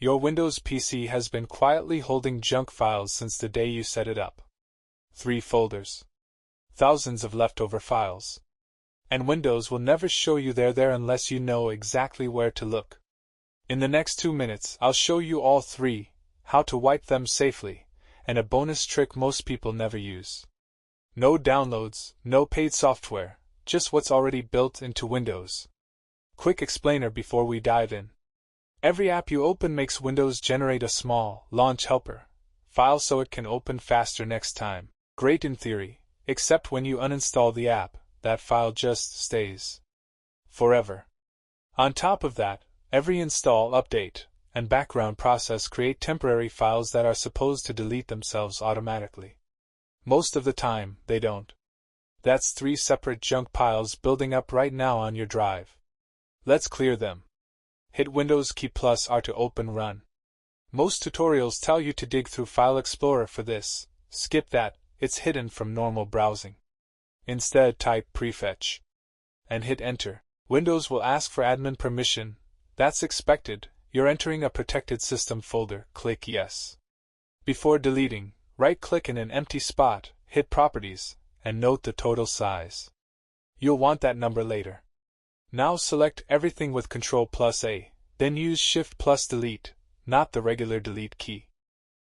Your Windows PC has been quietly holding junk files since the day you set it up. 3 folders. Thousands of leftover files. And Windows will never show you they're there unless you know exactly where to look. In the next 2 minutes, I'll show you all 3, how to wipe them safely, and a bonus trick most people never use. No downloads, no paid software, just what's already built into Windows. Quick explainer before we dive in. Every app you open makes Windows generate a small launch helper file so it can open faster next time. Great in theory, except when you uninstall the app, that file just stays forever. On top of that, every install, update, and background process create temporary files that are supposed to delete themselves automatically. Most of the time, they don't. That's 3 separate junk piles building up right now on your drive. Let's clear them. Hit Windows key +R to open Run. Most tutorials tell you to dig through File Explorer for this. Skip that, it's hidden from normal browsing. Instead, type Prefetch and hit Enter. Windows will ask for admin permission. That's expected. You're entering a protected system folder. Click Yes. Before deleting, right-click in an empty spot, hit Properties, and note the total size. You'll want that number later. Now select everything with Ctrl+A, then use Shift+Delete, not the regular delete key.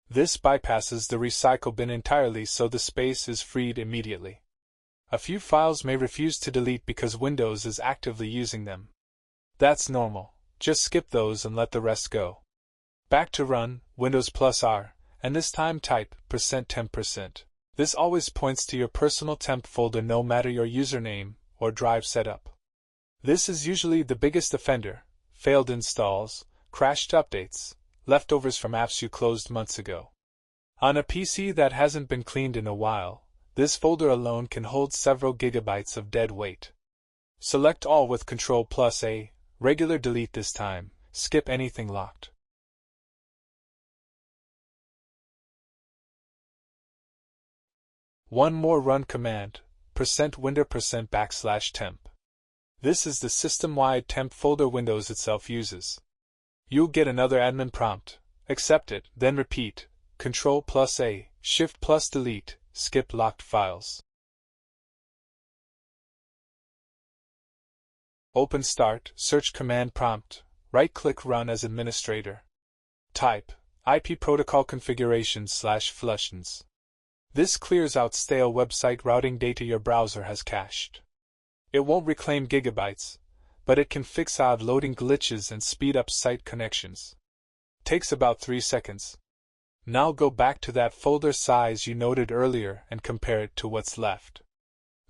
This bypasses the recycle bin entirely so the space is freed immediately. A few files may refuse to delete because Windows is actively using them. That's normal, just skip those and let the rest go. Back to Run, Windows+R, and this time type %temp%. This always points to your personal temp folder no matter your username or drive setup. This is usually the biggest offender: failed installs, crashed updates, leftovers from apps you closed months ago. On a PC that hasn't been cleaned in a while, this folder alone can hold several gigabytes of dead weight. Select all with Ctrl+A, regular delete this time, skip anything locked. One more run command, %windir%\temp. This is the system-wide temp folder Windows itself uses. You'll get another admin prompt. Accept it, then repeat. Ctrl+A, Shift+Delete, skip locked files. Open Start, search command prompt. Right-click Run as administrator. Type IP protocol configuration/flushdns. This clears out stale website routing data your browser has cached. It won't reclaim gigabytes, but it can fix odd loading glitches and speed up site connections. Takes about 3 seconds. Now go back to that folder size you noted earlier and compare it to what's left.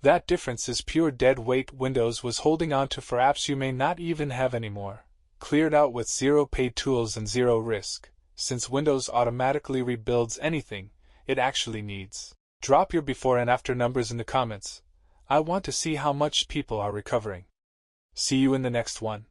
That difference is pure dead weight Windows was holding onto for apps you may not even have anymore, cleared out with 0 paid tools and 0 risk. Since Windows automatically rebuilds anything it actually needs. Drop your before and after numbers in the comments. I want to see how much people are recovering. See you in the next one.